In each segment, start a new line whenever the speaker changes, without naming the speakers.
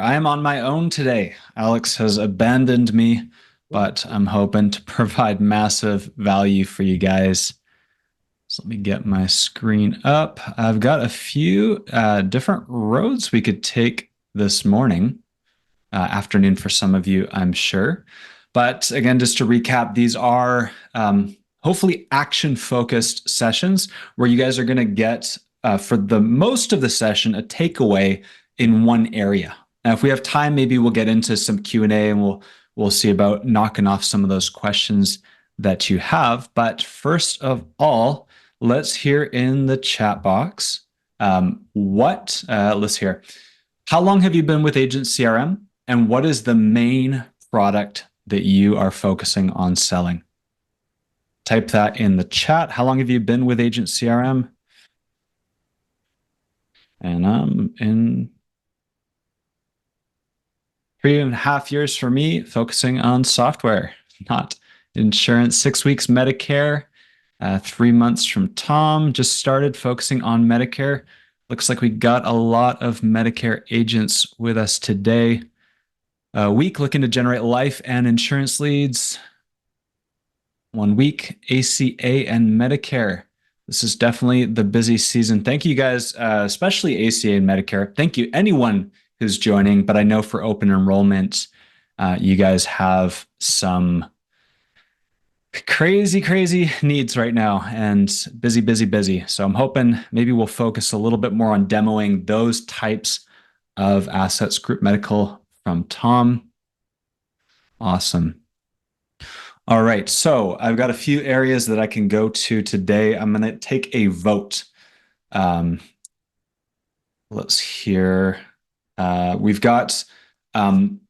I am on my own today. Alex has abandoned me, but I'm hoping to provide massive value for you guys. So let me get my screen up. I've got a few different roads we could take this morning, afternoon for some of you, I'm sure. But again, just to recap, these are hopefully action-focused sessions where you guys are going to get, for the most of the session, a takeaway in one area. Now, if we have time, maybe we'll get into some Q&A and we'll see about knocking off some of those questions that you have. But first of all, let's hear in the chat box. Let's hear. How long have you been with Agent CRM, and what is the main product that you are focusing on selling? Type that in the chat. How long have you been with Agent CRM? And I'm in 3.5 years for me, focusing on software, not insurance. 6 weeks Medicare, 3 months from Tom, just started focusing on Medicare. Looks like we got a lot of Medicare agents with us today. A week looking to generate life and insurance leads. 1 week, ACA and Medicare. This is definitely the busy season. Thank you guys, especially ACA and Medicare. Thank you, anyone who's joining, but I know for open enrollment, you guys have some crazy needs right now and busy. So I'm hoping maybe we'll focus a little bit more on demoing those types of assets. Group medical from Tom. Awesome. All right, so I've got a few areas that I can go to today. I'm going to take a vote. Let's hear. We've got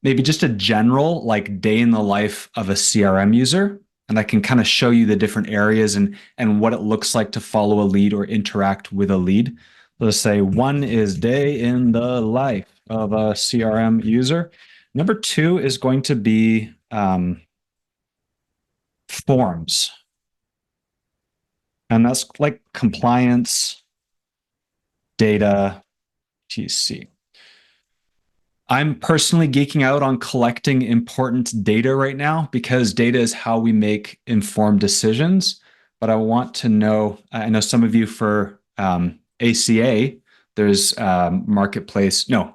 maybe just a general like day in the life of a CRM user, and I can kind of show you the different areas and what it looks like to follow a lead or interact with a lead. Let's say 1 is day in the life of a CRM user. Number 2 is going to be forms. And that's like compliance, data, TC. I'm personally geeking out on collecting important data right now because data is how we make informed decisions. But I want to know, I know some of you for ACA, there's marketplace, no,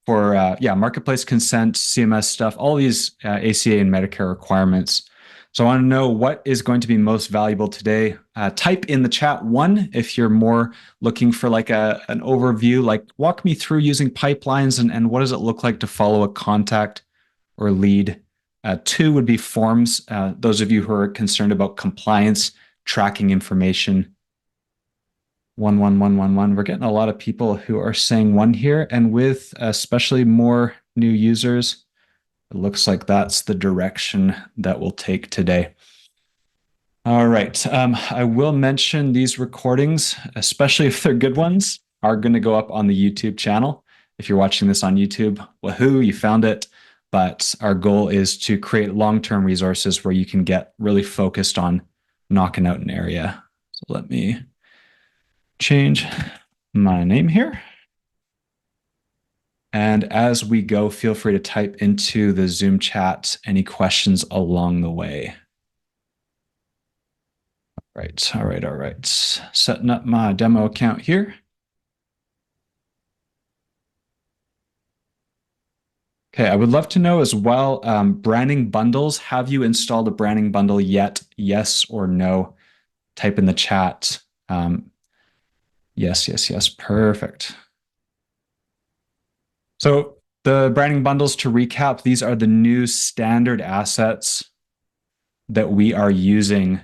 for marketplace consent, CMS stuff, all these ACA and Medicare requirements. So I want to know what is going to be most valuable today. Type in the chat 1 if you're more looking for like an overview, like walk me through using pipelines and what does it look like to follow a contact or lead. 2 would be forms. Those of you who are concerned about compliance, tracking information. 1. We're getting a lot of people who are saying 1 here, and with especially more new users, it looks like that's the direction that we'll take today. All right. I will mention these recordings, especially if they're good ones, are going to go up on the YouTube channel. If you're watching this on YouTube, woohoo, you found it. But our goal is to create long-term resources where you can get really focused on knocking out an area. So let me change my name here. And as we go, feel free to type into the Zoom chat any questions along the way. All right. Setting up my demo account here. Okay, I would love to know as well, Branning bundles. Have you installed a Branning bundle yet? Yes or no? Type in the chat. Yes. Perfect. So the Branning bundles, to recap, these are the new standard assets that we are using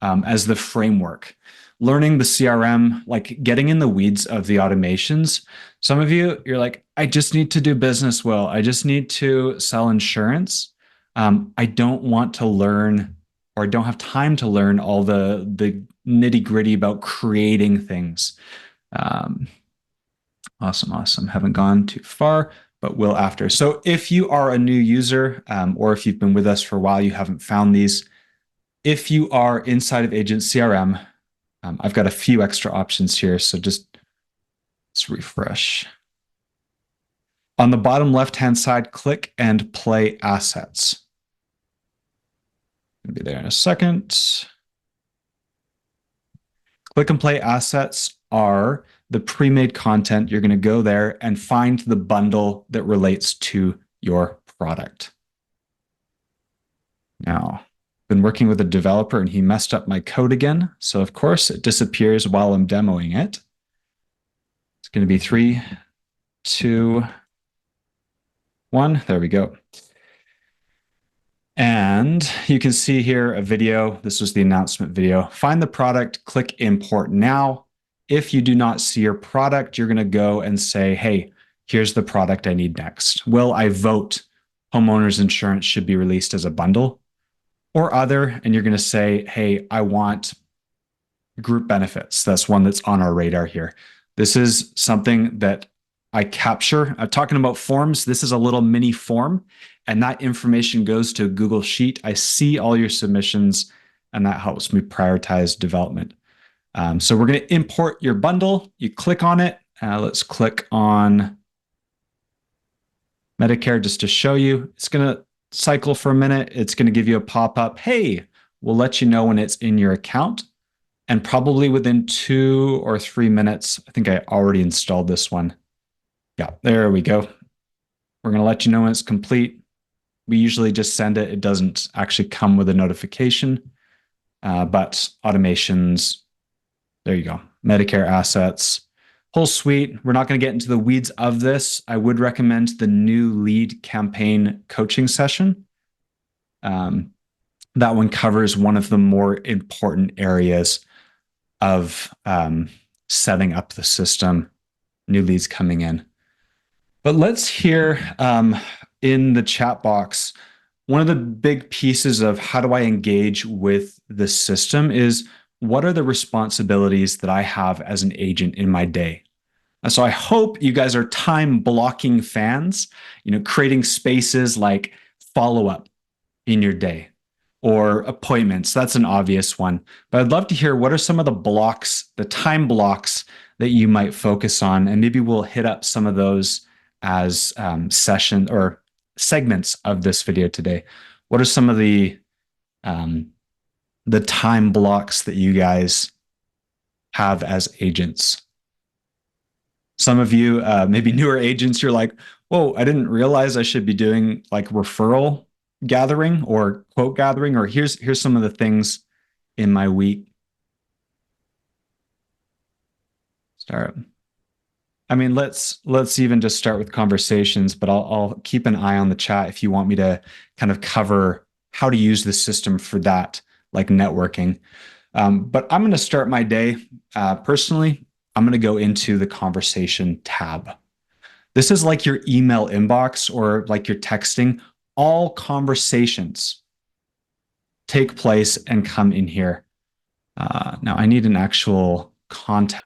as the framework. Learning the CRM, like getting in the weeds of the automations. Some of you, you're like, I just need to do business well. I just need to sell insurance. I don't want to learn, or I don't have time to learn all the nitty gritty about creating things. Awesome. Haven't gone too far, but will after. So if you are a new user, or if you've been with us for a while, you haven't found these. If you are inside of Agent CRM, I've got a few extra options here. So let's refresh. On the bottom left-hand side, click and play assets. I'll be there in a second. Click and play assets are the pre-made content. You're going to go there and find the bundle that relates to your product. Now, I've been working with a developer and he messed up my code again. So of course it disappears while I'm demoing it. It's going to be 3, 2, 1. There we go. And you can see here a video. This was the announcement video. Find the product, click import now. If you do not see your product, you're going to go and say, hey, here's the product I need next. Will I vote homeowners insurance should be released as a bundle or other? And you're going to say, hey, I want group benefits. That's one that's on our radar here. This is something that I capture. I'm talking about forms. This is a little mini form, and that information goes to a Google Sheet. I see all your submissions, and that helps me prioritize development. So we're going to import your bundle. You click on it. Let's click on Medicare just to show you. It's going to cycle for a minute. It's going to give you a pop-up. Hey, we'll let you know when it's in your account. And probably within 2 or 3 minutes, I think I already installed this one. Yeah, there we go. We're going to let you know when it's complete. We usually just send it. It doesn't actually come with a notification, but automations, there you go. Medicare assets, whole suite. We're not going to get into the weeds of this. I would recommend the new lead campaign coaching session. That one covers one of the more important areas of setting up the system, new leads coming in. But let's hear in the chat box, one of the big pieces of how do I engage with the system is what are the responsibilities that I have as an agent in my day? So I hope you guys are time blocking fans, creating spaces like follow-up in your day or appointments. That's an obvious one. But I'd love to hear what are some of the blocks, the time blocks that you might focus on, and maybe we'll hit up some of those as session or segments of this video today. What are some of the time blocks that you guys have as agents? Some of you, maybe newer agents, you're like, whoa, I didn't realize I should be doing like referral gathering or quote gathering, or here's some of the things in my week. I mean, let's even just start with conversations, but I'll keep an eye on the chat if you want me to kind of cover how to use the system for that, like networking. But I'm going to start my day. Personally, I'm going to go into the conversation tab. This is like your email inbox or like your texting. All conversations take place and come in here. Now I need an actual contact.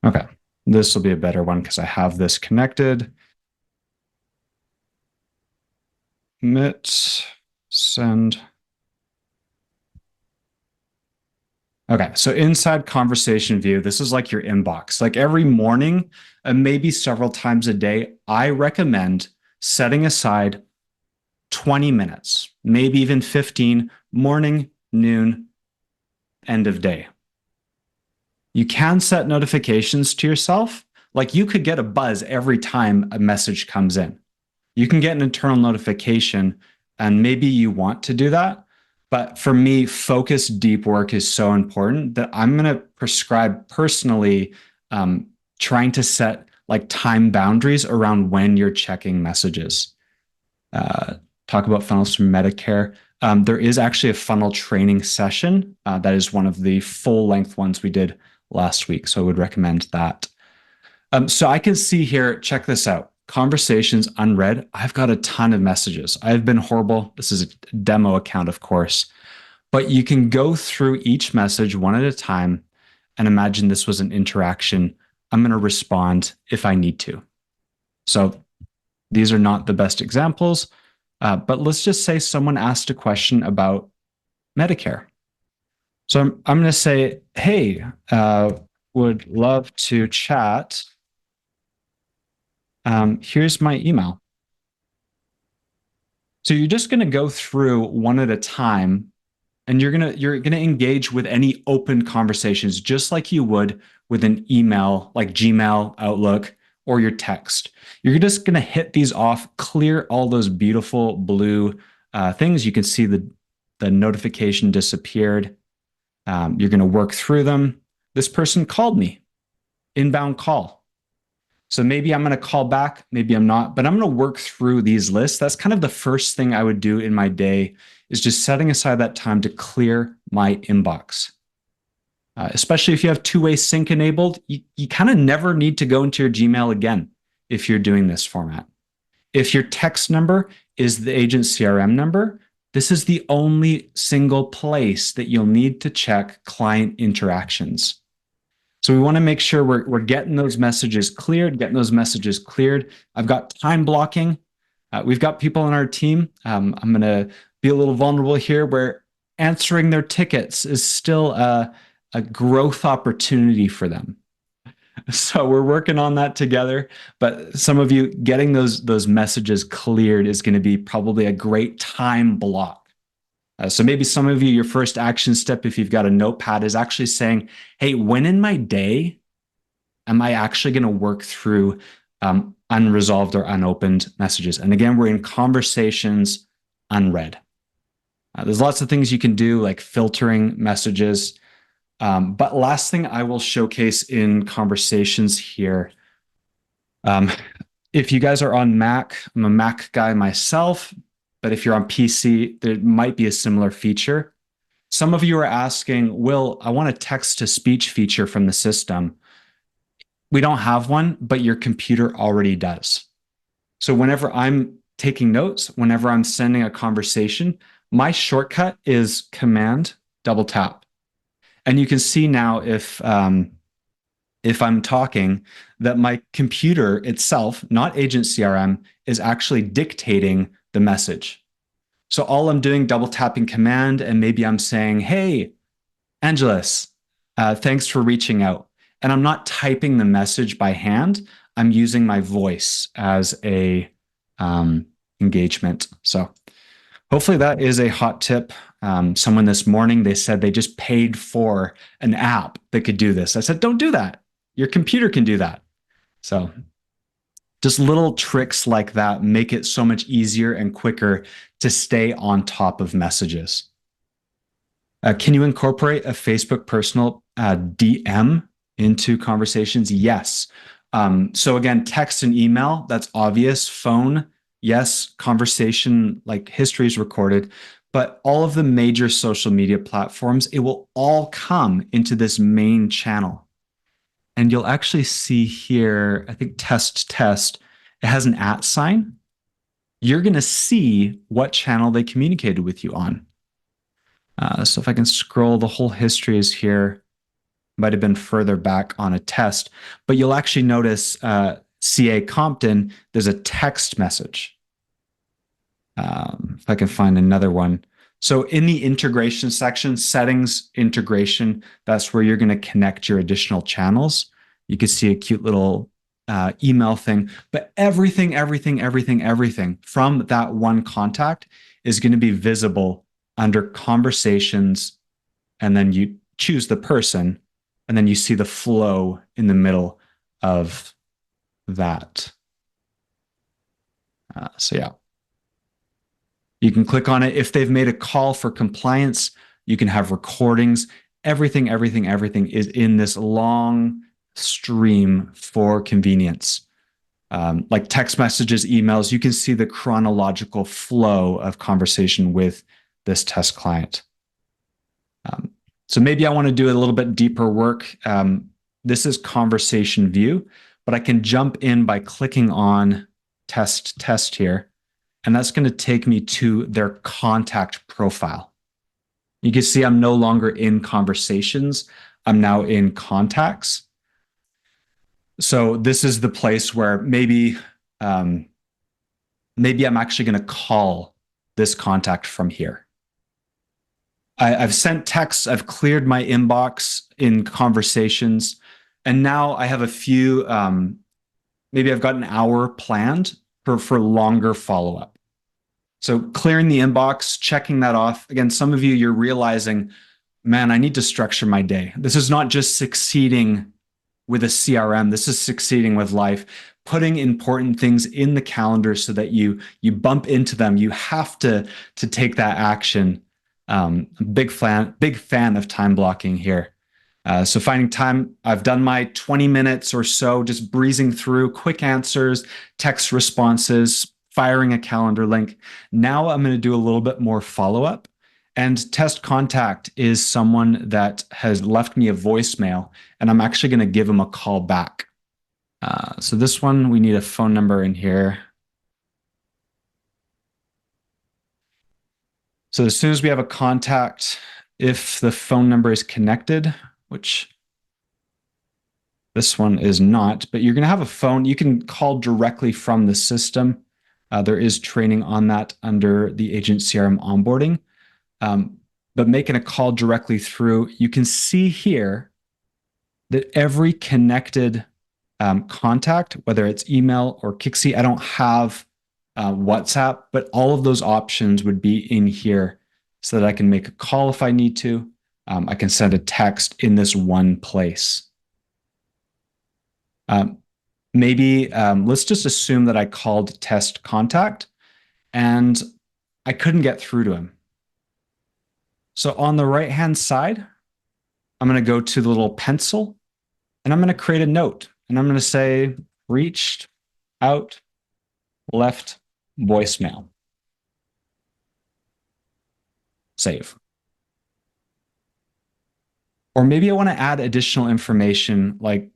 Okay, this will be a better one because I have this connected. Commit, send. Okay, so inside conversation view, this is like your inbox. Like every morning, and maybe several times a day, I recommend setting aside 20 minutes, maybe even 15, morning, noon, end of day. You can set notifications to yourself. Like you could get a buzz every time a message comes in. You can get an internal notification, and maybe you want to do that. But for me, focused deep work is so important that I'm going to prescribe personally trying to set like time boundaries around when you're checking messages. Talk about funnels from Medicare. There is actually a funnel training session. That is one of the full length ones we did last week. So I would recommend that. So I can see here, check this out. Conversations unread. I've got a ton of messages. I've been horrible. This is a demo account, of course, but you can go through each message one at a time and imagine this was an interaction. I'm going to respond if I need to. So these are not the best examples, but let's just say someone asked a question about Medicare. So I'm going to say, hey, would love to chat. Here's my email. So you're just going to go through one at a time, and you're gonna engage with any open conversations just like you would with an email like Gmail, Outlook, or your text. You're just going to hit these off, clear all those beautiful blue things. You can see the notification disappeared. You're going to work through them. This person called me, inbound call. So maybe I'm going to call back, maybe I'm not, but I'm going to work through these lists. That's kind of the first thing I would do in my day, is just setting aside that time to clear my inbox. Especially if you have two-way sync enabled, you kind of never need to go into your Gmail again if you're doing this format. If your text number is the Agent CRM number, this is the only single place that you'll need to check client interactions. So we want to make sure we're getting those messages cleared, I've got time blocking. We've got people on our team. I'm going to be a little vulnerable here, where answering their tickets is still a growth opportunity for them. So we're working on that together. But some of you getting those messages cleared is going to be probably a great time block. So maybe some of you, your first action step, if you've got a notepad, is actually saying, hey, when in my day am I actually going to work through unresolved or unopened messages? And again, we're in conversations unread. There's lots of things you can do, like filtering messages. But last thing I will showcase in conversations here, if you guys are on Mac, I'm a Mac guy myself, but if you're on PC, there might be a similar feature. Some of you are asking, Will, I want a text-to-speech feature from the system. We don't have one, but your computer already does. So whenever I'm taking notes, whenever I'm sending a conversation, my shortcut is Command double tap. And you can see now if I'm talking, that my computer itself, not Agent CRM, is actually dictating the message. So all I'm doing, double tapping Command, and maybe I'm saying, hey, Angeles, thanks for reaching out. And I'm not typing the message by hand. I'm using my voice as a engagement. So hopefully that is a hot tip. Someone this morning, they said they just paid for an app that could do this. I said, don't do that. Your computer can do that. So just little tricks like that make it so much easier and quicker to stay on top of messages. Can you incorporate a Facebook personal DM into conversations? Yes. So again, text and email, that's obvious. Phone, yes. Conversation, like history is recorded. But all of the major social media platforms, it will all come into this main channel. And you'll actually see here, I think test, it has an @ sign. You're going to see what channel they communicated with you on. So if I can scroll, the whole history is here. Might have been further back on a test, but you'll actually notice CA Compton, there's a text message. If I can find another one. So in the integration section, settings, integration, that's where you're going to connect your additional channels. You can see a cute little email thing, but everything from that one contact is going to be visible under conversations. And then you choose the person, and then you see the flow in the middle of that. So yeah. You can click on it. If they've made a call for compliance, you can have recordings. Everything is in this long stream for convenience. Like text messages, emails, you can see the chronological flow of conversation with this test client. So maybe I want to do a little bit deeper work. This is conversation view, but I can jump in by clicking on test here. And that's going to take me to their contact profile. You can see I'm no longer in conversations. I'm now in contacts. So this is the place where maybe I'm actually going to call this contact from here. I've sent texts. I've cleared my inbox in conversations. And now I have a few, maybe I've got an hour planned for longer follow-up. So clearing the inbox, checking that off. Again, some of you, you're realizing, man, I need to structure my day. This is not just succeeding with a CRM. This is succeeding with life, putting important things in the calendar so that you bump into them. You have to take that action. Big fan of time blocking here. So finding time, I've done my 20 minutes or so, just breezing through quick answers, text responses, firing a calendar link. Now I'm going to do a little bit more follow-up. And test contact is someone that has left me a voicemail, and I'm actually going to give them a call back. So this one, we need a phone number in here. So as soon as we have a contact, if the phone number is connected, which this one is not, but you're going to have a phone. You can call directly from the system. There is training on that under the Agent CRM onboarding. But making a call directly through, you can see here that every connected contact, whether it's email or Kixi, I don't have WhatsApp, but all of those options would be in here so that I can make a call if I need to. I can send a text in this one place. Maybe let's just assume that I called test contact and I couldn't get through to him. So on the right-hand side, I'm going to go to the little pencil and I'm going to create a note. And I'm going to say, reached out, left voicemail. Save. Or maybe I want to add additional information, like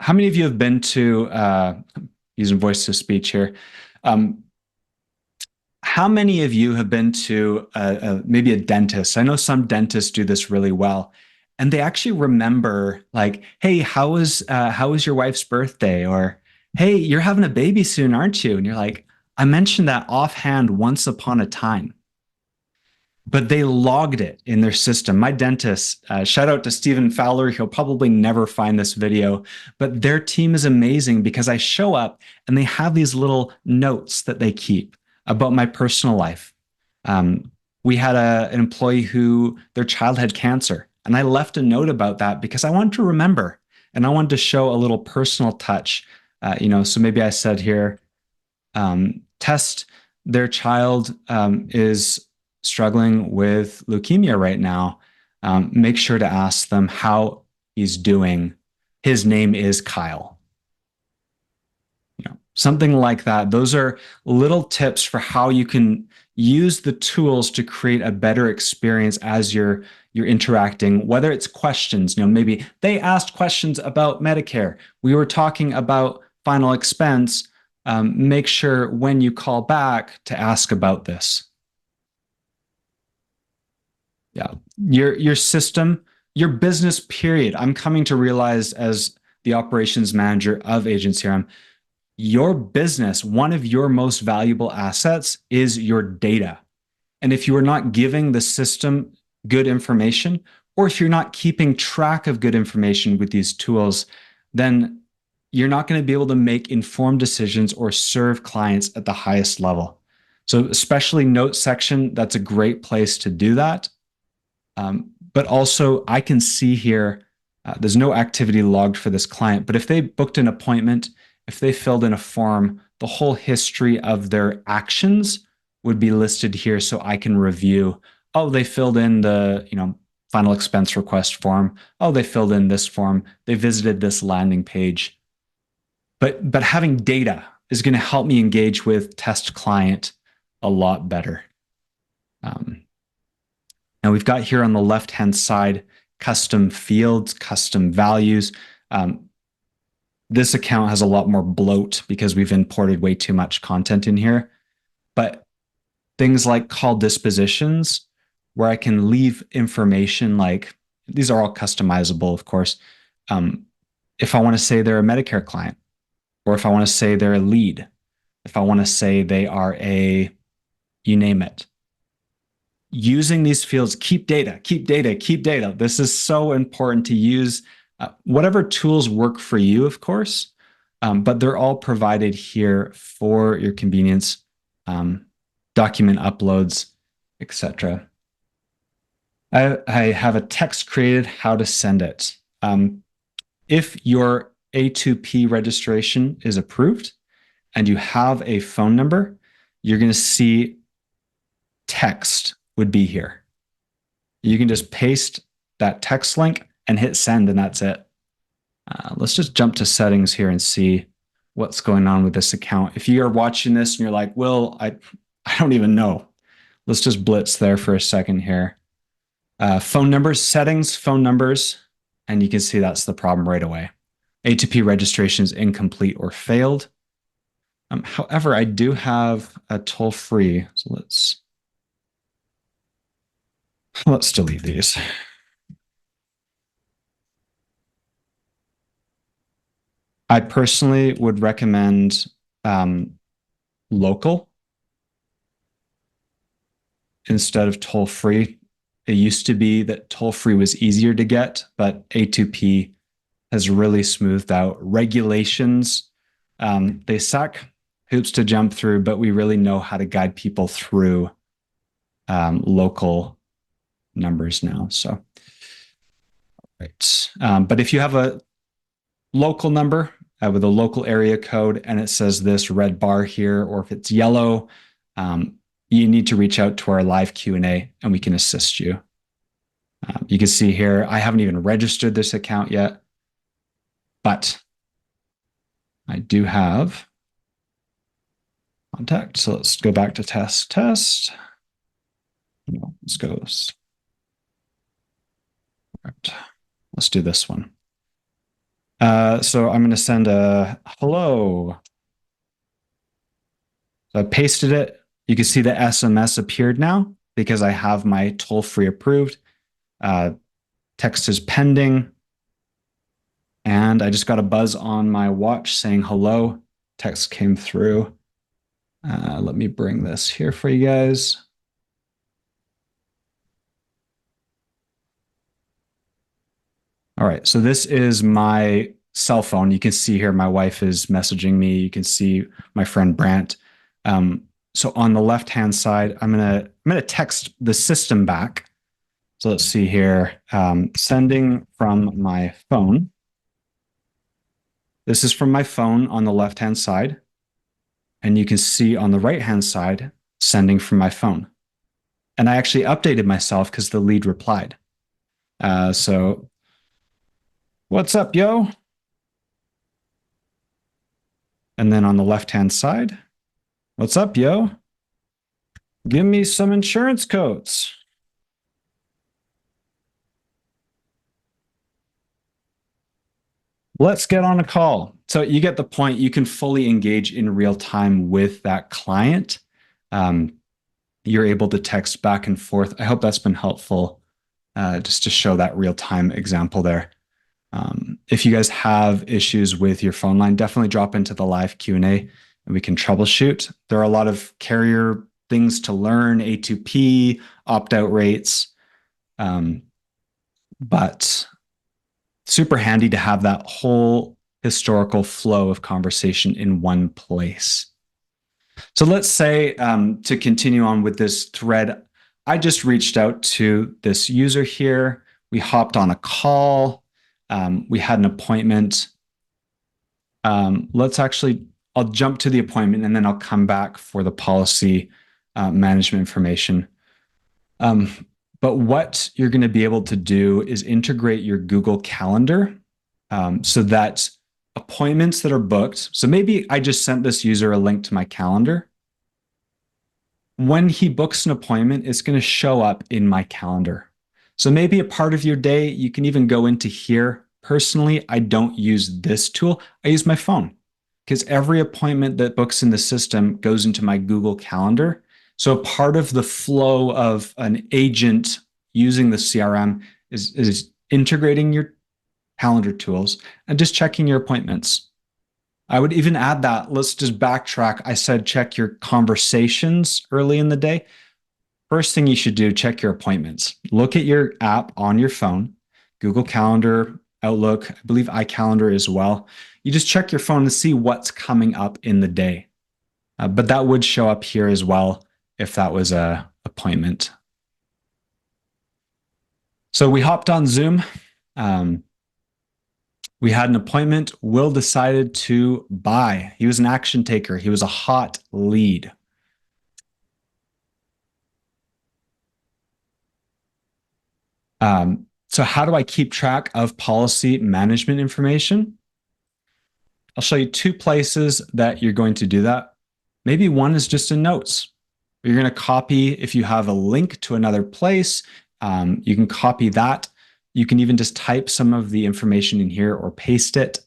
how many of you have been to, using voice to speech here, how many of you have been to maybe a dentist? I know some dentists do this really well, and they actually remember, like, hey, how was your wife's birthday? Or, hey, you're having a baby soon, aren't you? And you're like, I mentioned that offhand once upon a time. But they logged it in their system. My dentist, shout out to Stephen Fowler. He'll probably never find this video, but their team is amazing because I show up and they have these little notes that they keep about my personal life. We had an employee who their child had cancer, and I left a note about that because I wanted to remember and I wanted to show a little personal touch. So maybe I said here, test their child is struggling with leukemia right now. Make sure to ask them how he's doing. His name is Kyle. Something like that. Those are little tips for how you can use the tools to create a better experience as you're interacting, whether it's questions. Maybe they asked questions about Medicare. We were talking about final expense. Make sure when you call back to ask about this. Yeah, your system, your business, period. I'm coming to realize as the operations manager of Agent CRM, your business, one of your most valuable assets is your data. And if you are not giving the system good information, or if you're not keeping track of good information with these tools, then you're not going to be able to make informed decisions or serve clients at the highest level. So especially notes section, that's a great place to do that. But also I can see here, there's no activity logged for this client, but if they booked an appointment, if they filled in a form, the whole history of their actions would be listed here so I can review. Oh, they filled in the, final expense request form. Oh, they filled in this form. They visited this landing page. But having data is going to help me engage with test client a lot better. Now we've got here on the left-hand side, custom fields, custom values. This account has a lot more bloat because we've imported way too much content in here. But things like call dispositions, where I can leave information like, these are all customizable, of course. If I want to say they're a Medicare client, or if I want to say they're a lead, if I want to say they are you name it. Using these fields, keep data, keep data, keep data. This is so important to use Whatever tools work for you, of course, but they're all provided here for your convenience. Document uploads, etc. I have a text created, how to send it. If your A2P registration is approved and you have a phone number, you're going to see text would be here. You can just paste that text link and hit send, and that's it. Let's just jump to settings here and see what's going on with this account. If you are watching this and you're like, Will, I don't even know. Let's just blitz there for a second here. Phone numbers, settings, phone numbers, and you can see that's the problem right away. A2P registration is incomplete or failed. However, I do have a toll-free, so let's delete these. I personally would recommend local instead of toll-free. It used to be that toll-free was easier to get, but A2P has really smoothed out regulations. They suck, hoops to jump through, but we really know how to guide people through local numbers now. So, right. But if you have a local number with a local area code and it says this red bar here, or if it's yellow, you need to reach out to our live Q&A and we can assist you. You can see here, I haven't even registered this account yet, but I do have contact. So let's go back to test. Let's go. Right. Let's do this one. So I'm going to send a hello. So I pasted it. You can see the SMS appeared now because I have my toll-free approved. Text is pending. And I just got a buzz on my watch saying hello. Text came through. Let me bring this here for you guys. All right, so this is my cell phone. You can see here my wife is messaging me. You can see my friend Brant. So on the left-hand side, I'm gonna text the system back. So let's see here, sending from my phone. This is from my phone on the left-hand side. And you can see on the right-hand side, sending from my phone. And I actually updated myself because the lead replied. So what's up, yo? And then on the left-hand side, what's up, yo? Give me some insurance codes. Let's get on a call. So you get the point. You can fully engage in real time with that client. You're able to text back and forth. I hope that's been helpful just to show that real time example there. If you guys have issues with your phone line, definitely drop into the live Q&A and we can troubleshoot. There are a lot of carrier things to learn, A2P, opt-out rates, but super handy to have that whole historical flow of conversation in one place. So let's say to continue on with this thread, I just reached out to this user here. We hopped on a call. We had an appointment. I'll jump to the appointment and then I'll come back for the policy management information. But what you're going to be able to do is integrate your Google Calendar so that appointments that are booked. So maybe I just sent this user a link to my calendar. When he books an appointment, it's going to show up in my calendar. So maybe a part of your day, you can even go into here. Personally, I don't use this tool. I use my phone because every appointment that books in the system goes into my Google Calendar. So part of the flow of an agent using the CRM is integrating your calendar tools and just checking your appointments. I would even add that. Let's just backtrack. I said check your conversations early in the day. First thing you should do, check your appointments. Look at your app on your phone, Google Calendar, Outlook, I believe iCalendar as well. You just check your phone to see what's coming up in the day. But that would show up here as well if that was a appointment. So we hopped on Zoom. We had an appointment. Will decided to buy. He was an action taker. He was a hot lead. So how do I keep track of policy management information? I'll show you two places that you're going to do that. Maybe one is just in notes. You're going to copy, if you have a link to another place, you can copy that. You can even just type some of the information in here or paste it.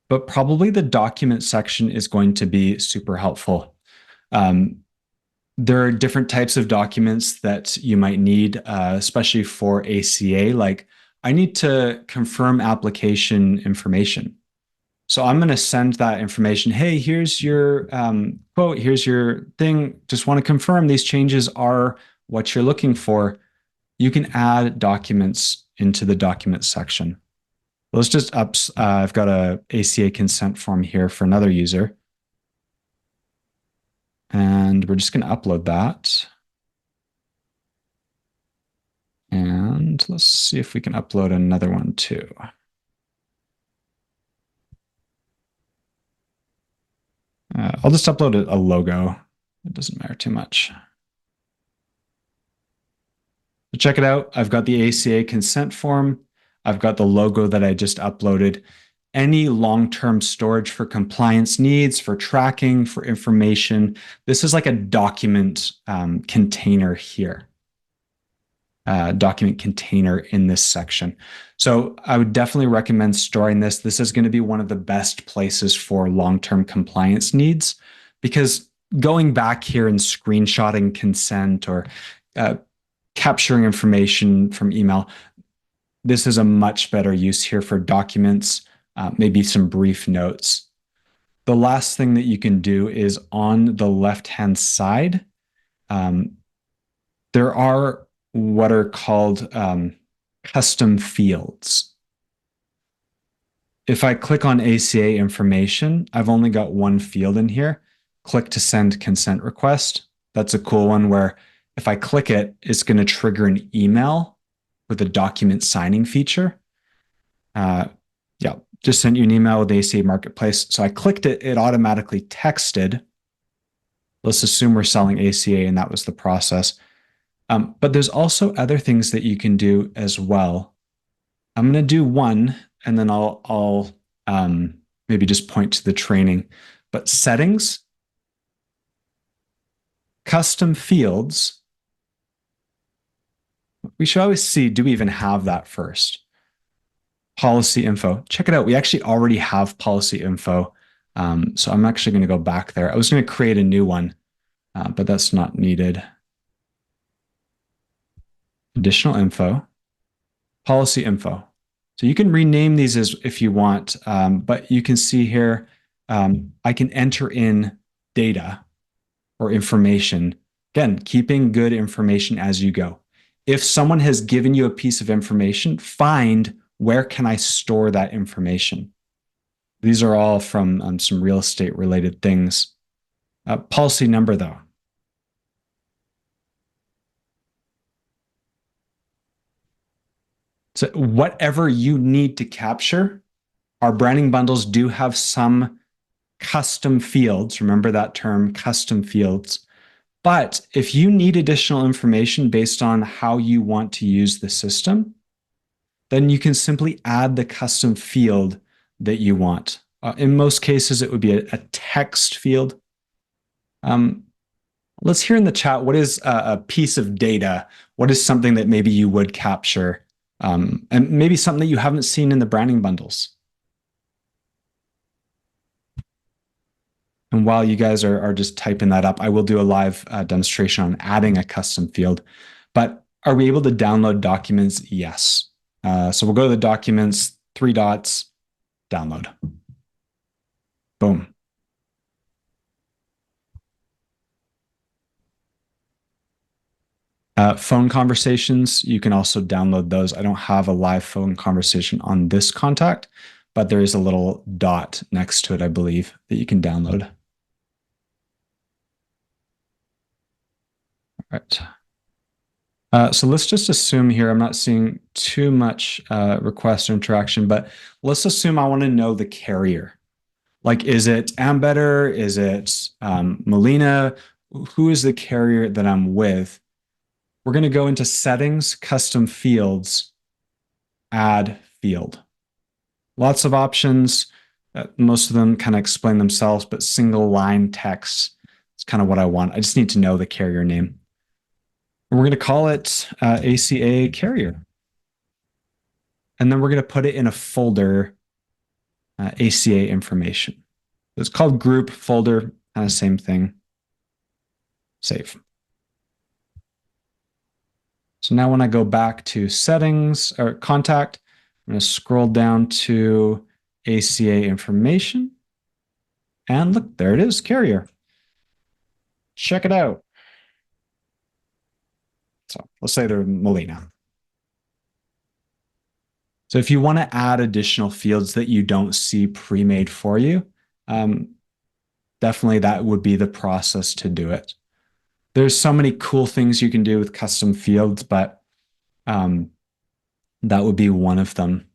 But probably the document section is going to be super helpful. There are different types of documents that you might need, especially for ACA. Like, I need to confirm application information. So I'm going to send that information. Hey, here's your quote. Here's your thing. Just want to confirm these changes are what you're looking for. You can add documents into the document section. Let's just I've got a ACA consent form here for another user. And we're just going to upload that. And let's see if we can upload another one too. I'll just upload a logo. It doesn't matter too much. So check it out. I've got the ACA consent form. I've got the logo that I just uploaded. Any long-term storage for compliance needs, for tracking, for information. This is like a document container here. Document container in this section. So I would definitely recommend storing this. This is going to be one of the best places for long-term compliance needs, because going back here and screenshotting consent or capturing information from email, this is a much better use here for documents, maybe some brief notes. The last thing that you can do is on the left-hand side, there are what are called custom fields. If I click on ACA information, I've only got one field in here. Click to send consent request. That's a cool one where if I click it, it's going to trigger an email with a document signing feature. Yeah, just sent you an email with ACA Marketplace. So I clicked it, it automatically texted. Let's assume we're selling ACA and that was the process. But there's also other things that you can do as well. I'm going to do one, and then I'll maybe just point to the training. But settings, custom fields, we should always see, do we even have that first? Policy info. Check it out. We actually already have policy info. So I'm actually going to go back there. I was going to create a new one, but that's not needed. Additional info, policy info. So you can rename these as if you want, but you can see here, I can enter in data or information. Again, keeping good information as you go. If someone has given you a piece of information, find where can I store that information. These are all from some real estate related things. Policy number though. So whatever you need to capture, our branding bundles do have some custom fields. Remember that term, custom fields. But if you need additional information based on how you want to use the system, then you can simply add the custom field that you want. In most cases, it would be a text field. Let's hear in the chat, what is a piece of data? What is something that maybe you would capture? And maybe something that you haven't seen in the branding bundles. And while you guys are just typing that up, I will do a live demonstration on adding a custom field. But are we able to download documents? Yes. So we'll go to the documents, 3 dots, download. Boom. Phone conversations, you can also download those. I don't have a live phone conversation on this contact, but there is a little dot next to it, I believe, that you can download. All right. So let's just assume here, I'm not seeing too much request or interaction, but let's assume I want to know the carrier. Like, is it Ambetter? Is it Molina? Who is the carrier that I'm with? We're going to go into settings, custom fields, add field. Lots of options. Most of them kind of explain themselves, but single line text is kind of what I want. I just need to know the carrier name. And we're going to call it ACA carrier. And then we're going to put it in a folder, ACA information. It's called group folder, kind of same thing. Save. So now when I go back to settings or contact, I'm going to scroll down to ACA information. And look, there it is, carrier. Check it out. So let's say they're Molina. So if you want to add additional fields that you don't see pre-made for you, definitely that would be the process to do it. There's so many cool things you can do with custom fields, but that would be one of them.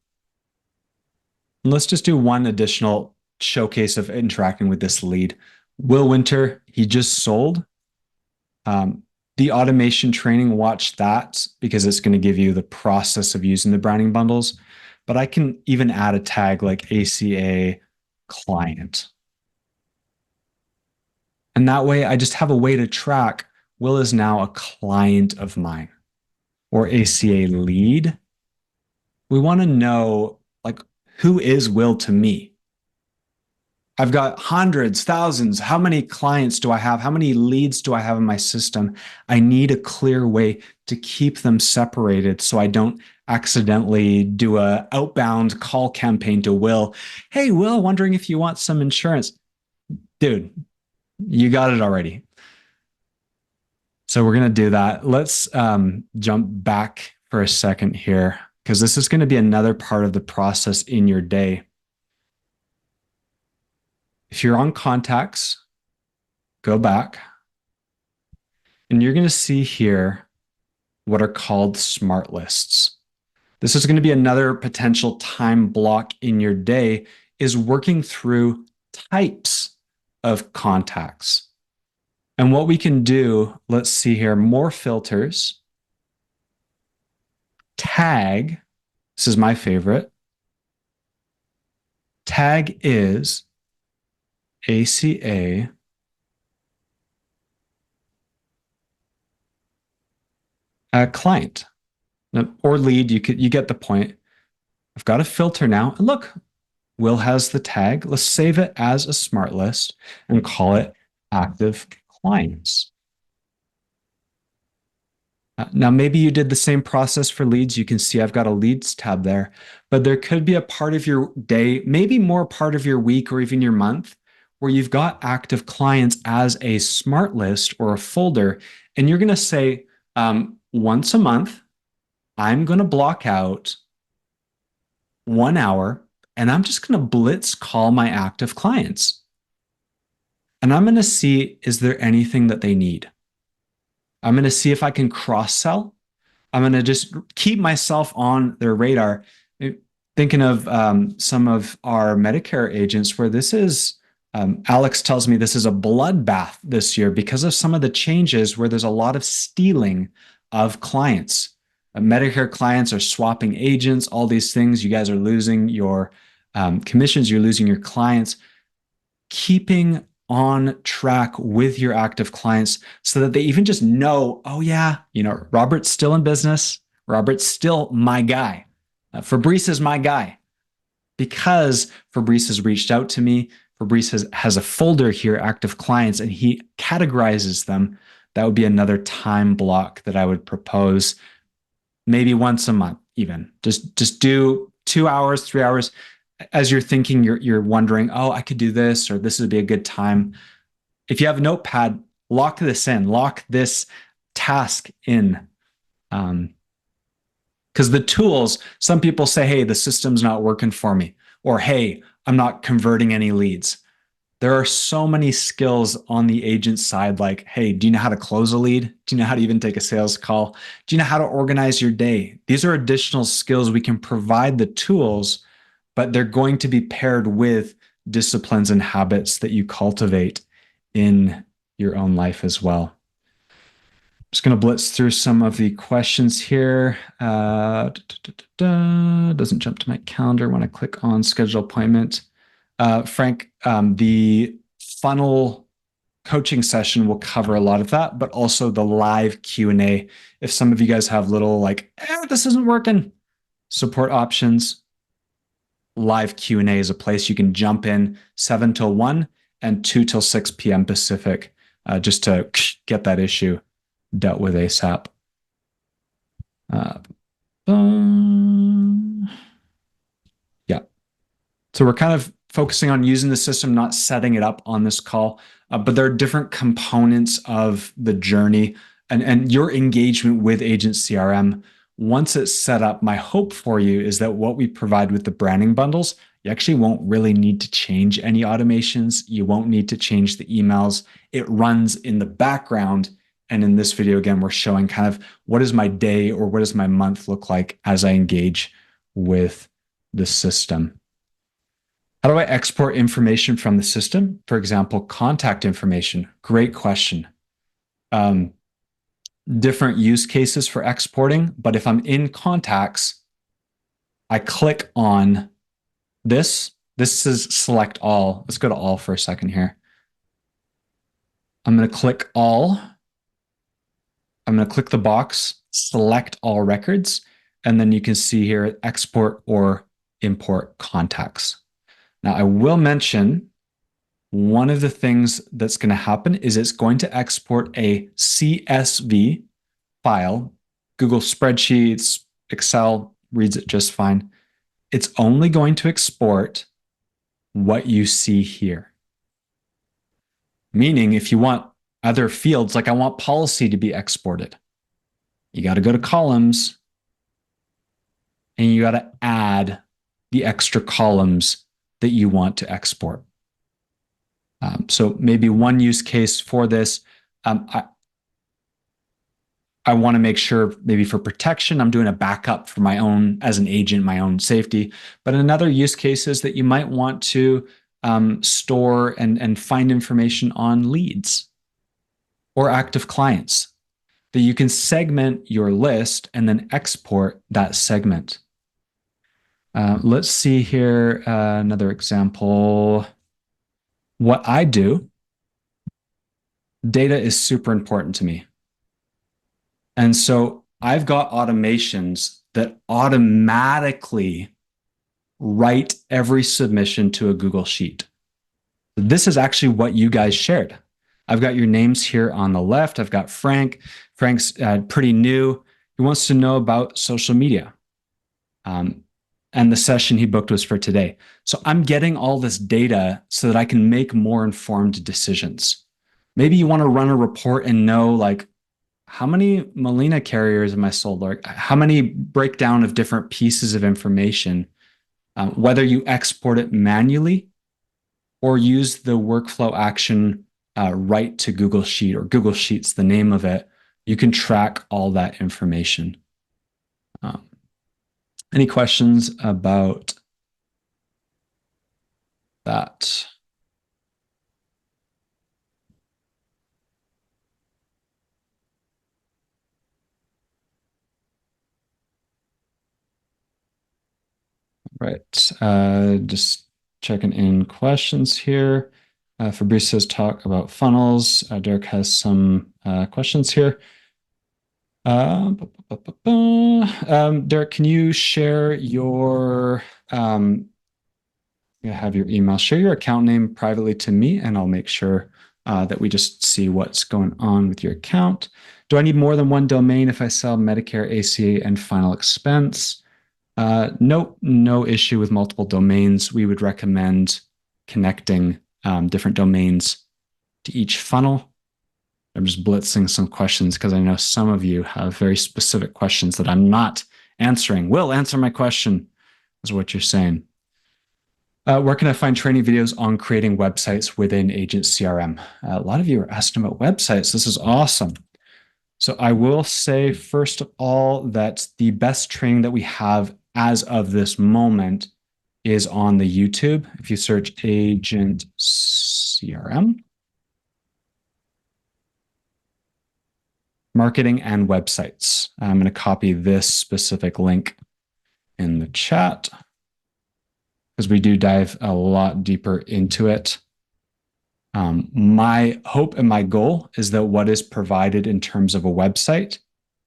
And let's just do one additional showcase of interacting with this lead. Will Winter, he just sold. The automation training, watch that because it's going to give you the process of using the Branning bundles. But I can even add a tag like ACA client. And that way I just have a way to track Will is now a client of mine, or ACA lead. We want to know, like, who is Will to me? I've got hundreds, thousands. How many clients do I have? How many leads do I have in my system? I need a clear way to keep them separated so I don't accidentally do a outbound call campaign to Will. Hey, Will, wondering if you want some insurance. Dude, you got it already. So we're going to do that. Let's jump back for a second here, because this is going to be another part of the process in your day. If you're on contacts, go back, and you're going to see here what are called smart lists. This is going to be another potential time block in your day, is working through types of contacts. And what we can do, let's see here, more filters, tag, this is my favorite, tag is ACA client or lead. You get the point. I've got a filter now, and look, Will has the tag. Let's save it as a smart list and call it active clients. Now, maybe you did the same process for leads. You can see I've got a leads tab there, but there could be a part of your day, maybe more part of your week or even your month, where you've got active clients as a smart list or a folder, and you're going to say, once a month, I'm going to block out 1 hour, and I'm just going to blitz call my active clients. And I'm going to see, is there anything that they need? I'm going to see if I can cross-sell. I'm going to just keep myself on their radar. Thinking of some of our Medicare agents where this is, Alex tells me this is a bloodbath this year because of some of the changes where there's a lot of stealing of clients. Medicare clients are swapping agents, all these things. You guys are losing your commissions, you're losing your clients. Keeping on track with your active clients so that they even just know, oh yeah, Robert's still in business. Robert's still my guy. Fabrice is my guy. Because Fabrice has reached out to me, Fabrice has a folder here, active clients, and he categorizes them. That would be another time block that I would propose, maybe once a month even. Just do 2 hours, 3 hours. As you're thinking, you're wondering, oh, I could do this, or this would be a good time. If you have a notepad, lock this in, lock this task in Because the tools, some people say, hey, the system's not working for me, or hey, I'm not converting any leads. There are so many skills on the agent side, like, hey, do you know how to close a lead? Do you know how to even take a sales call? Do you know how to organize your day? These are additional skills. We can provide the tools, but they're going to be paired with disciplines and habits that you cultivate in your own life as well. Just going to blitz through some of the questions here. Doesn't jump to my calendar when I click on schedule appointment. Frank, the funnel coaching session will cover a lot of that, but also the live Q&A. If some of you guys have little like, this isn't working, support options, live Q&A is a place you can jump in 7 till 1 and 2 till 6 p.m. Pacific, just to get that issue dealt with ASAP. Yeah. So we're kind of focusing on using the system, not setting it up on this call, but there are different components of the journey and your engagement with Agent CRM. Once it's set up, my hope for you is that what we provide with the Branning bundles, you actually won't really need to change any automations. You won't need to change the emails. It runs in the background. And in this video, again, we're showing kind of what does my day or what does my month look like as I engage with the system. How do I export information from the system? For example, contact information. Great question. Different use cases for exporting, but if I'm in contacts, I click on this. This is select all. Let's go to all for a second here. I'm going to click all. I'm going to click the box, select all records, and then you can see here export or import contacts. Now, I will mention one of the things that's going to happen is it's going to export a CSV file. Google Spreadsheets, Excel reads it just fine. It's only going to export what you see here. Meaning, if you want other fields, like I want policy to be exported, you got to go to columns and you got to add the extra columns that you want to export. So maybe one use case for this, I want to make sure maybe for protection, I'm doing a backup for my own, as an agent, my own safety. But another use case is that you might want to store and find information on leads or active clients, that you can segment your list and then export that segment. Let's see here, another example. What I do, data is super important to me. And so I've got automations that automatically write every submission to a Google Sheet. This is actually what you guys shared. I've got your names here on the left. I've got Frank. Frank's pretty new. He wants to know about social media. And the session he booked was for today. So I'm getting all this data so that I can make more informed decisions. Maybe you want to run a report and know, like, how many Molina carriers am I sold? Or how many breakdown of different pieces of information, whether you export it manually or use the workflow action right to Google Sheet, or Google Sheets, the name of it, you can track all that information. Any questions about that? Right. Just checking in questions here. Fabrice says talk about funnels. Derek has some questions here. Derek, can you share your, I have your email, share your account name privately to me, and I'll make sure that we just see what's going on with your account. Do I need more than one domain if I sell Medicare, ACA, and final expense? Nope, no issue with multiple domains. We would recommend connecting different domains to each funnel. I'm just blitzing some questions because I know some of you have very specific questions that I'm not answering. Will, answer my question, is what you're saying. Where can I find training videos on creating websites within Agent CRM? A lot of you are asking about websites. This is awesome. So I will say, first of all, that the best training that we have as of this moment is on the YouTube. If you search Agent CRM, marketing and websites. I'm going to copy this specific link in the chat because we do dive a lot deeper into it. My hope and my goal is that what is provided in terms of a website,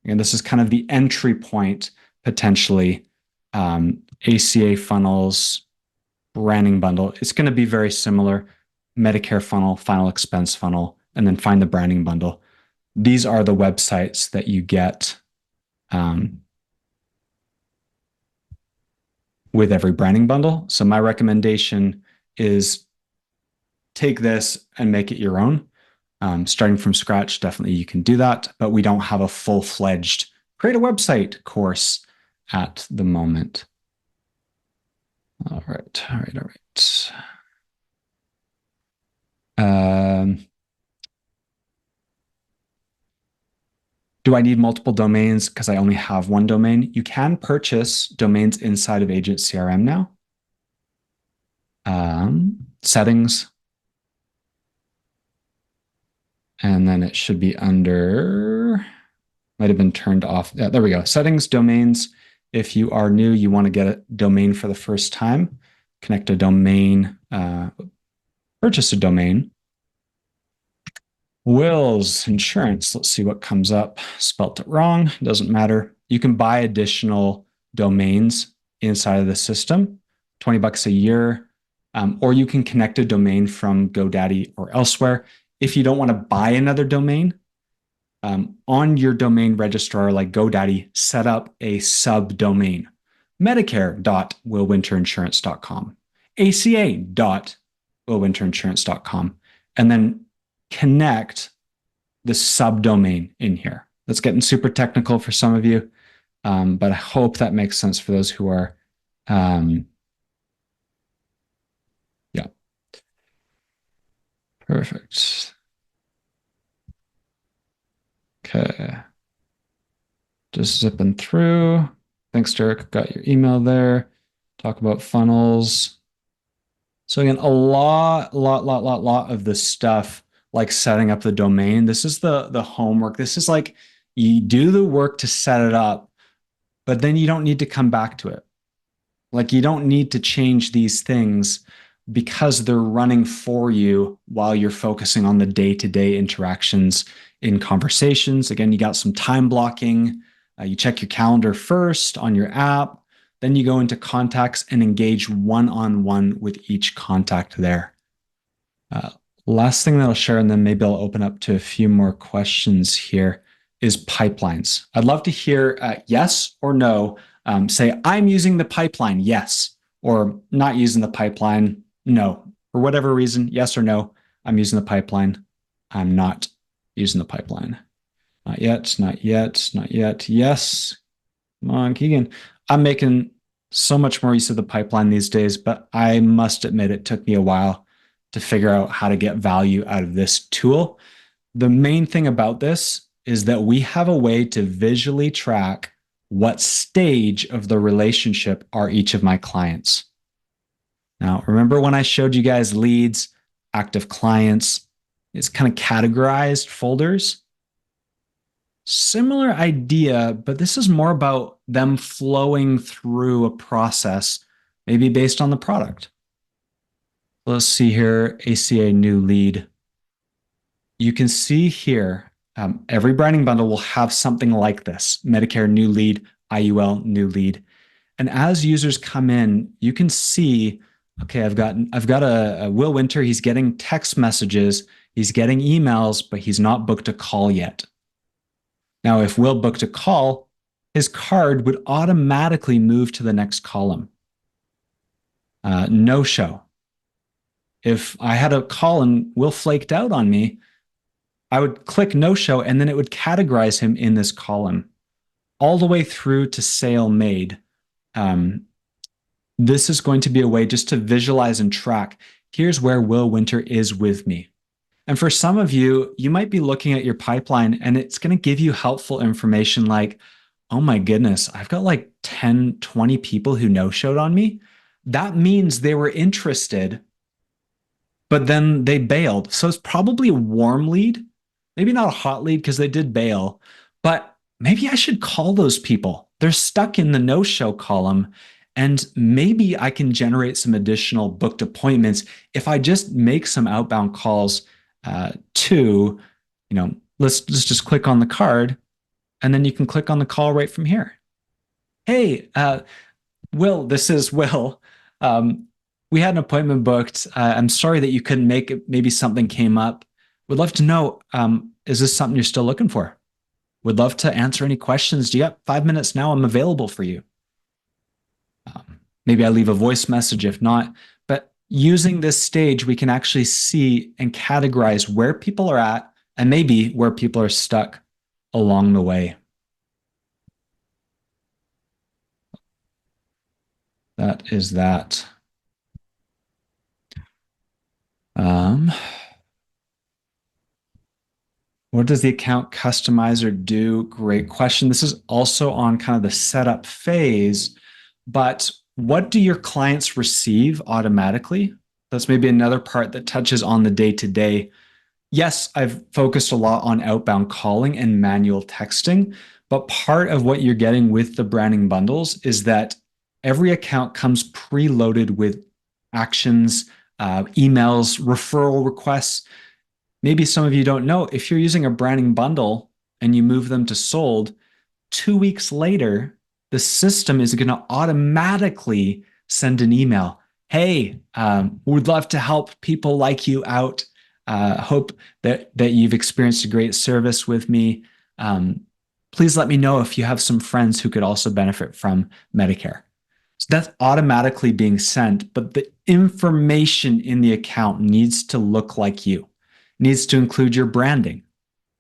and this is kind of the entry point, potentially, ACA funnels, Branning bundle, it's going to be very similar. Medicare funnel, final expense funnel, and then find the Branning bundle. These are the websites that you get with every Branning bundle. So my recommendation is take this and make it your own. Starting from scratch, definitely you can do that, but we don't have a full-fledged create a website course at the moment. All right. Do I need multiple domains because I only have one domain? You can purchase domains inside of Agent CRM now. Settings. And then it should be under, might have been turned off. Yeah, there we go. Settings, domains. If you are new, you want to get a domain for the first time, connect a domain, purchase a domain. Will's insurance. Let's see what comes up. Spelt it wrong. Doesn't matter. You can buy additional domains inside of the system, $20 a year, or you can connect a domain from GoDaddy or elsewhere. If you don't want to buy another domain, on your domain registrar like GoDaddy, set up a subdomain, medicare.willwinterinsurance.com, aca.willwinterinsurance.com, and then connect the subdomain in here. That's getting super technical for some of you, but I hope that makes sense for those who are, yeah. Perfect. Okay. Just zipping through. Thanks, Derek. Got your email there. Talk about funnels. So again, a lot of the stuff like setting up the domain. This is the homework. This is like you do the work to set it up, but then you don't need to come back to it. Like you don't need to change these things because they're running for you while you're focusing on the day-to-day interactions in conversations. Again, you got some time blocking. You check your calendar first on your app. Then you go into contacts and engage one-on-one with each contact there. Last thing that I'll share, and then maybe I'll open up to a few more questions here, is pipelines. I'd love to hear yes or no. Say, I'm using the pipeline, yes, or not using the pipeline, no. For whatever reason, yes or no, I'm using the pipeline. I'm not using the pipeline. Not yet, not yet, not yet. Yes. Come on, Keegan. I'm making so much more use of the pipeline these days, but I must admit it took me a while to figure out how to get value out of this tool. The main thing about this is that we have a way to visually track what stage of the relationship are each of my clients. Now, remember when I showed you guys leads, active clients, it's kind of categorized folders? Similar idea, but this is more about them flowing through a process, maybe based on the product. Let's see here, ACA new lead. You can see here, every Branning bundle will have something like this: Medicare new lead, IUL new lead. And as users come in, you can see, okay, I've got a Will Winter. He's getting text messages, he's getting emails, but he's not booked a call yet. Now, if Will booked a call, his card would automatically move to the next column. No show. If I had a call and Will flaked out on me, I would click no show, and then it would categorize him in this column all the way through to sale made. This is going to be a way just to visualize and track. Here's where Will Winter is with me. And for some of you, you might be looking at your pipeline and it's going to give you helpful information like, oh my goodness, I've got like 10, 20 people who no-showed on me. That means they were interested, but then they bailed. So it's probably a warm lead, maybe not a hot lead because they did bail, but maybe I should call those people. They're stuck in the no-show column. And maybe I can generate some additional booked appointments if I just make some outbound calls to, let's just click on the card, and then you can click on the call right from here. Hey, Will, this is Will. We had an appointment booked. I'm sorry that you couldn't make it. Maybe something came up. Would love to know, is this something you're still looking for? Would love to answer any questions. Do you got 5 minutes now? I'm available for you. Maybe I leave a voice message if not. But using this stage, we can actually see and categorize where people are at and maybe where people are stuck along the way. That is that. What does the account customizer do? Great question. This is also on kind of the setup phase, but what do your clients receive automatically? That's maybe another part that touches on the day-to-day. Yes, I've focused a lot on outbound calling and manual texting, but part of what you're getting with the Branning bundles is that every account comes preloaded with actions, emails, referral requests. Maybe some of you don't know, if you're using a Branning bundle and you move them to sold, 2 weeks later, the system is going to automatically send an email. Hey, we'd love to help people like you out. Hope that you've experienced a great service with me. Please let me know if you have some friends who could also benefit from Medicare. So that's automatically being sent, but the information in the account needs to look like you, needs to include your branding.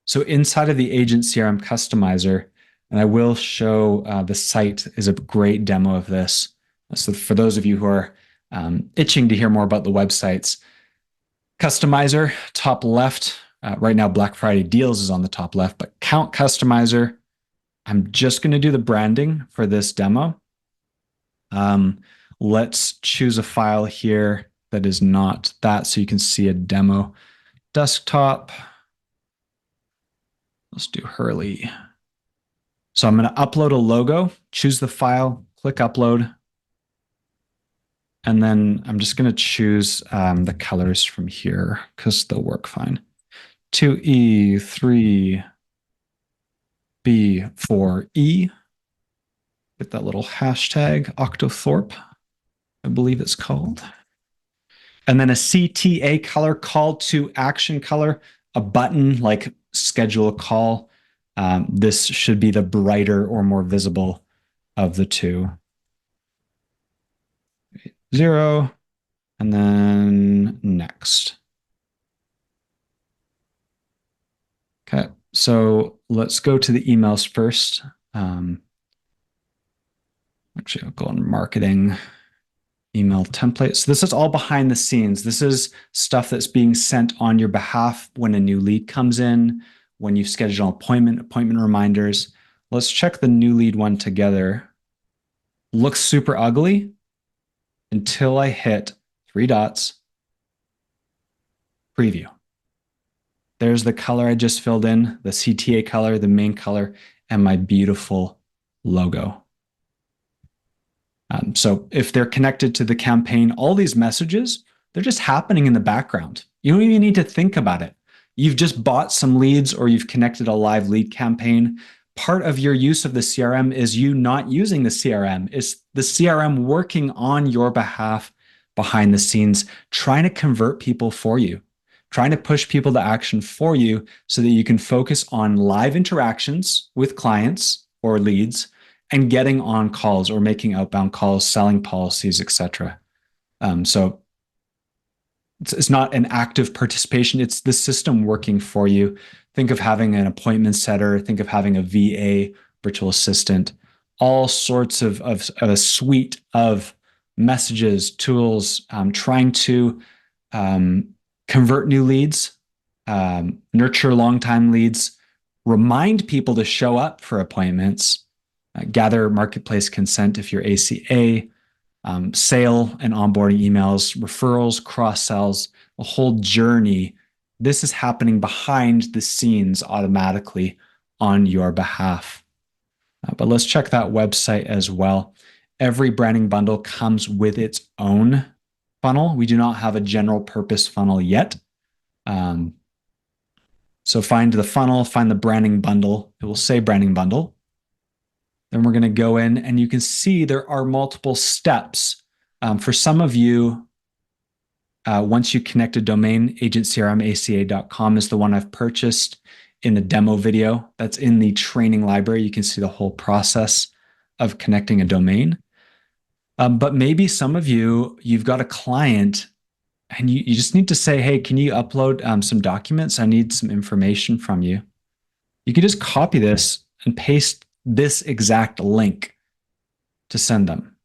So inside of the Agent CRM customizer, and I will show the site is a great demo of this. So for those of you who are itching to hear more about the websites, customizer, top left. Right now, Black Friday deals is on the top left, but count customizer. I'm just going to do the branding for this demo. Let's choose a file here that is not that, so you can see a demo. Desktop. Let's do Hurley. So I'm going to upload a logo, choose the file, click upload. And then I'm just going to choose the colors from here because they'll work fine. 2E, 3B, 4E. Get that little hashtag, Octothorpe, I believe it's called. And then a CTA color, call to action color, a button like schedule a call. This should be the brighter or more visible of the two. 0, and then next. Okay, so let's go to the emails first. Actually, I'll go on marketing, email templates. So this is all behind the scenes. This is stuff that's being sent on your behalf when a new lead comes in, when you schedule an appointment reminders. Let's check the new lead one together. Looks super ugly until I hit 3 dots, preview. There's the color I just filled in, the CTA color, the main color, and my beautiful logo. So if they're connected to the campaign, all these messages, they're just happening in the background. You don't even need to think about it. You've just bought some leads or you've connected a live lead campaign. Part of your use of the CRM is you not using the CRM. It's the CRM working on your behalf behind the scenes, trying to convert people for you, trying to push people to action for you so that you can focus on live interactions with clients or leads and getting on calls or making outbound calls, selling policies, etc. So it's not an active participation. It's the system working for you. Think of having an appointment setter. Think of having a VA, virtual assistant, all sorts of a suite of messages, tools, trying to convert new leads, nurture long-time leads, remind people to show up for appointments, gather marketplace consent if you're ACA, sale and onboarding emails, referrals, cross-sells, a whole journey. This is happening behind the scenes automatically on your behalf. But let's check that website as well. Every branding bundle comes with its own funnel. We do not have a general purpose funnel yet. So find the funnel, find the branding bundle. It will say branding bundle. Then we're going to go in and you can see there are multiple steps. For some of you, once you connect a domain, agentcrmaca.com is the one I've purchased in the demo video. That's in the training library. You can see the whole process of connecting a domain. But maybe some of you, you've got a client and you just need to say, hey, can you upload some documents? I need some information from you. You can just copy this and paste this exact link to send them.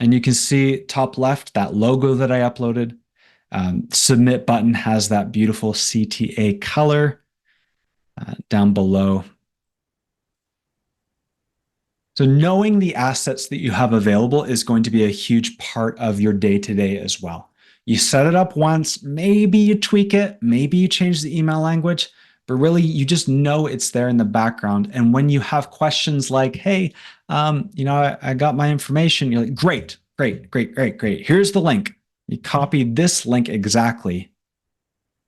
And you can see top left, that logo that I uploaded. Submit button has that beautiful CTA color down below. So knowing the assets that you have available is going to be a huge part of your day-to-day as well. You set it up once, maybe you tweak it, maybe you change the email language, but really you just know it's there in the background. And when you have questions like, hey, I got my information, you're like, great. Here's the link. You copy this link exactly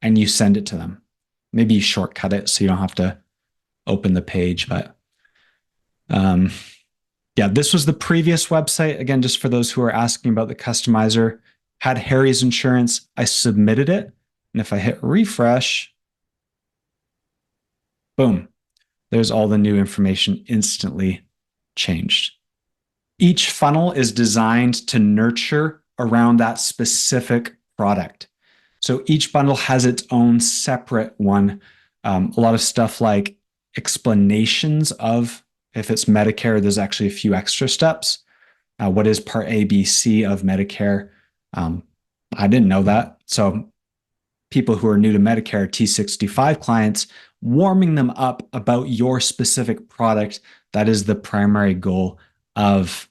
and you send it to them. Maybe you shortcut it so you don't have to open the page, but yeah, this was the previous website. Again, just for those who are asking about the customizer, had Harry's insurance. I submitted it. And if I hit refresh, boom, there's all the new information instantly changed. Each funnel is designed to nurture around that specific product. So each bundle has its own separate one. A lot of stuff like explanations of, if it's Medicare, there's actually a few extra steps. What is Part A, B, C of Medicare? I didn't know that. So people who are new to Medicare, T65 clients, warming them up about your specific product. That is the primary goal of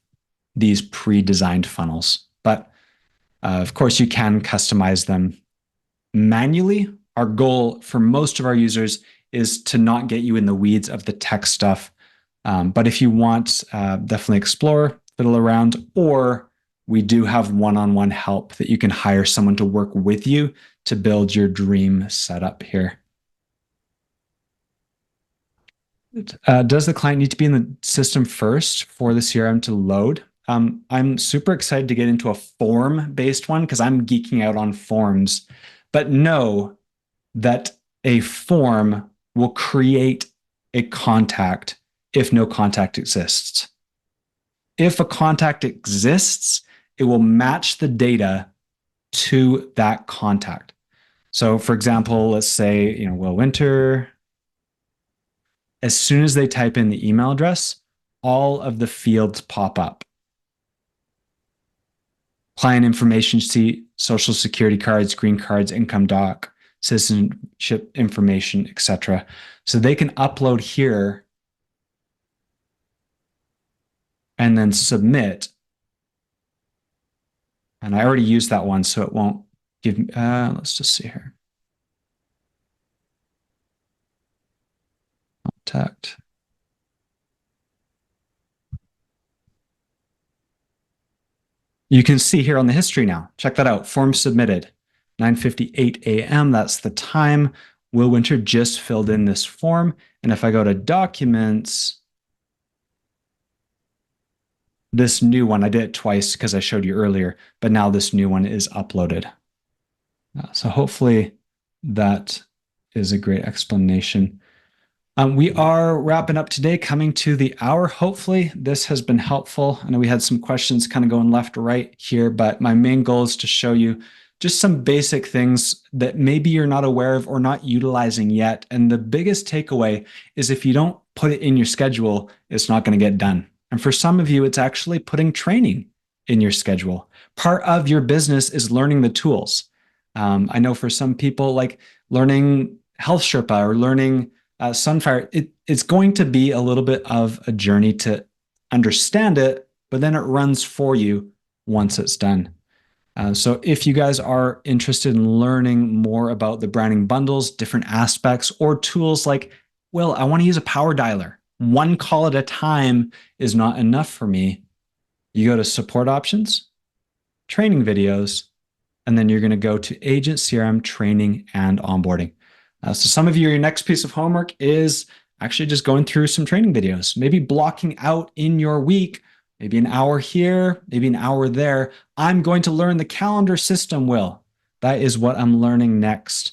these pre-designed funnels. But of course, you can customize them manually. Our goal for most of our users is to not get you in the weeds of the tech stuff. But if you want, definitely explore, fiddle around, or we do have one-on-one help that you can hire someone to work with you to build your dream setup here. Does the client need to be in the system first for the CRM to load? I'm super excited to get into a form-based one because I'm geeking out on forms, but know that a form will create a contact if no contact exists. If a contact exists, it will match the data to that contact. So for example, let's say, Will Winter, as soon as they type in the email address, all of the fields pop up. Client information sheet, social security cards, green cards, income doc, citizenship information, etc. So they can upload here and then submit. And I already used that one, so it won't give me, let's just see here. Contact. You can see here on the history now. Check that out. Form submitted, 9:58 a.m. That's the time. Will Winter just filled in this form. And if I go to documents, this new one, I did it twice because I showed you earlier, but now this new one is uploaded. So hopefully that is a great explanation. We are wrapping up today, coming to the hour. Hopefully this has been helpful. I know we had some questions kind of going left or right here, but my main goal is to show you just some basic things that maybe you're not aware of or not utilizing yet. And the biggest takeaway is if you don't put it in your schedule, it's not going to get done. And for some of you, it's actually putting training in your schedule. Part of your business is learning the tools. I know for some people, like learning Health Sherpa or learning Sunfire, it's going to be a little bit of a journey to understand it, but then it runs for you once it's done. So if you guys are interested in learning more about the Branning bundles, different aspects, or tools like, well, I want to use a power dialer. One call at a time is not enough for me. You go to support options, training videos, and then you're going to go to Agent CRM training and onboarding. So some of you, your next piece of homework is actually just going through some training videos, maybe blocking out in your week, maybe an hour here, maybe an hour there. I'm going to learn the calendar system, Will. That is what I'm learning next.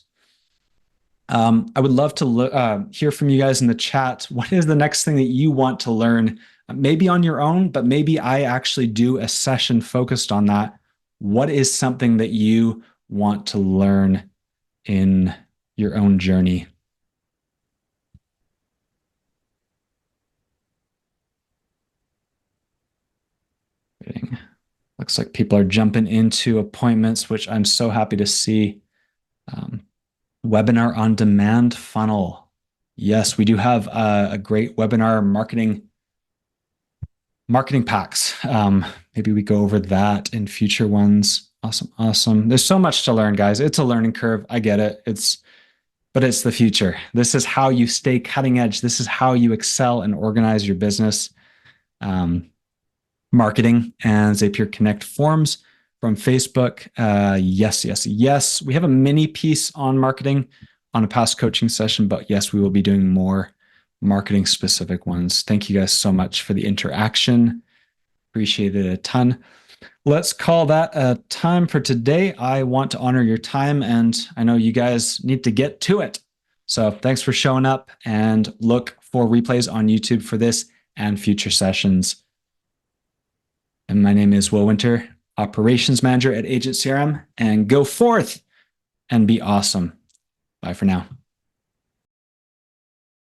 I would love to hear from you guys in the chat. What is the next thing that you want to learn? Maybe on your own, but maybe I actually do a session focused on that. What is something that you want to learn in your own journey? Looks like people are jumping into appointments, which I'm so happy to see. Webinar on demand funnel. Yes, we do have a great webinar marketing packs. Maybe we go over that in future ones. Awesome. There's so much to learn, guys. It's a learning curve. I get it. But it's the future. This is how you stay cutting edge. This is how you excel and organize your business. Marketing and Zapier Connect forms from Facebook. Yes. We have a mini piece on marketing on a past coaching session, but yes, we will be doing more marketing specific ones. Thank you guys so much for the interaction. Appreciate it a ton. Let's call that a time for today. I want to honor your time, and I know you guys need to get to it. So thanks for showing up, and look for replays on YouTube for this and future sessions. And my name is Will Winter, Operations Manager at Agent CRM, and go forth and be awesome. Bye for now.